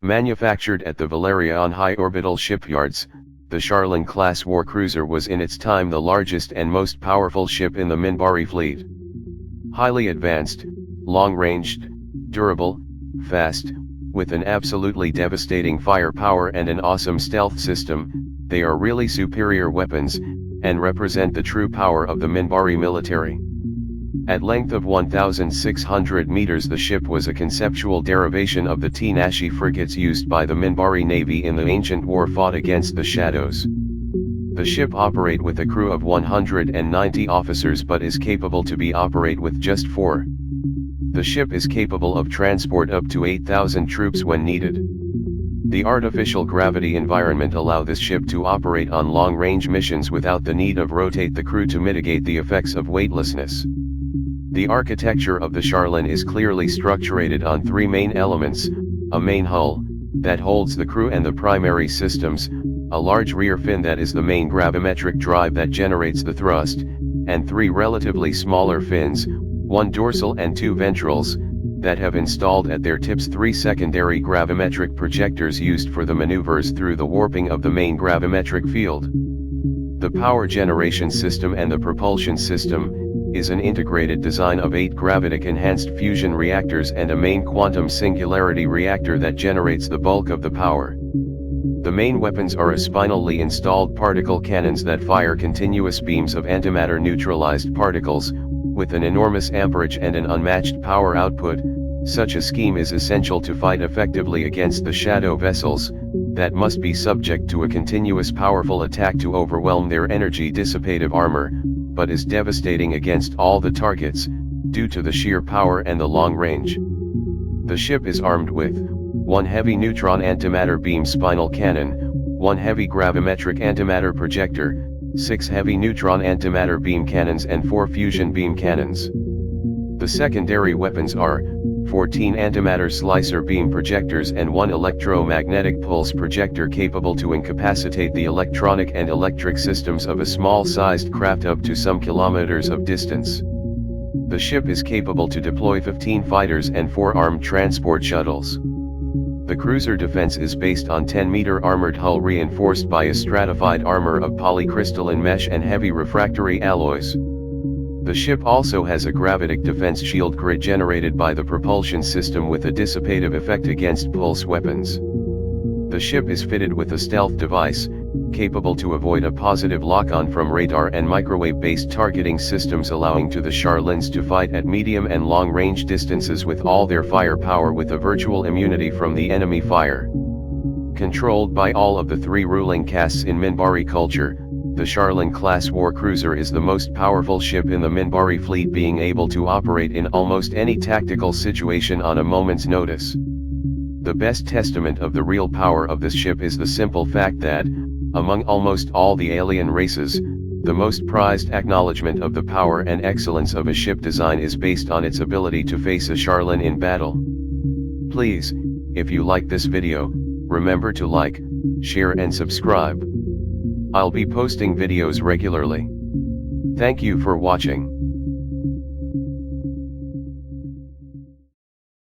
Manufactured at the Valerian high orbital shipyards, the Sharlin-class warcruiser was in its time the largest and most powerful ship in the Minbari fleet. Highly advanced, long-ranged, durable, fast, with an absolutely devastating firepower and an awesome stealth system, they are really superior weapons, and represent the true power of the Minbari military. At length of 1,600 meters, the ship was a conceptual derivation of the T-Nashi frigates used by the Minbari Navy in the ancient war fought against the Shadows. The ship operate with a crew of 190 officers but is capable to be operate with just 4. The ship is capable of transport up to 8,000 troops when needed. The artificial gravity environment allow this ship to operate on long-range missions without the need of rotate the crew to mitigate the effects of weightlessness. The architecture of the Sharlin is clearly structured on 3 main elements: a main hull, that holds the crew and the primary systems, a large rear fin that is the main gravimetric drive that generates the thrust, and 3 relatively smaller fins, 1 dorsal and 2 ventrals, that have installed at their tips 3 secondary gravimetric projectors used for the maneuvers through the warping of the main gravimetric field. The power generation system and the propulsion system is an integrated design of 8 Gravitic enhanced fusion reactors and a main Quantum Singularity reactor that generates the bulk of the power. The main weapons are a spinally installed particle cannons that fire continuous beams of antimatter neutralized particles, with an enormous amperage and an unmatched power output. Such a scheme is essential to fight effectively against the shadow vessels, that must be subject to a continuous powerful attack to overwhelm their energy dissipative armor, but is devastating against all the targets, due to the sheer power and the long range. The ship is armed with 1 Heavy Neutron-antimatter beam spinal cannon, 1 Heavy Gravimetric antimatter projector, 6 Heavy Neutron-antimatter beam cannons and 4 fusion beam cannons. The secondary weapons are 14 antimatter slicer beam projectors and 1 Electro Magnetic Pulse projector capable to incapacitate the electronic and electric systems of a small-sized craft up to some kilometers of distance. The ship is capable to deploy 15 fighters and 4 armed transport shuttles. The cruiser defense is based on 10-meter armored hull reinforced by a stratified armor of polycrystalline mesh and heavy refractory alloys. The ship also has a gravitic defense shield grid generated by the propulsion system with a dissipative effect against pulse weapons. The ship is fitted with a stealth device, capable to avoid a positive lock-on from radar and microwave-based targeting systems, allowing to the Sharlins to fight at medium and long-range distances with all their firepower with a virtual immunity from the enemy fire. Controlled by all of the 3 ruling castes in Minbari culture, the Sharlin-class warcruiser is the most powerful ship in the Minbari fleet, being able to operate in almost any tactical situation on a moment's notice. The best testament of the real power of this ship is the simple fact that, among almost all the alien races, the most prized acknowledgement of the power and excellence of a ship design is based on its ability to face a Sharlin in battle. Please, if you like this video, remember to like, share and subscribe. I'll be posting videos regularly. Thank you for watching.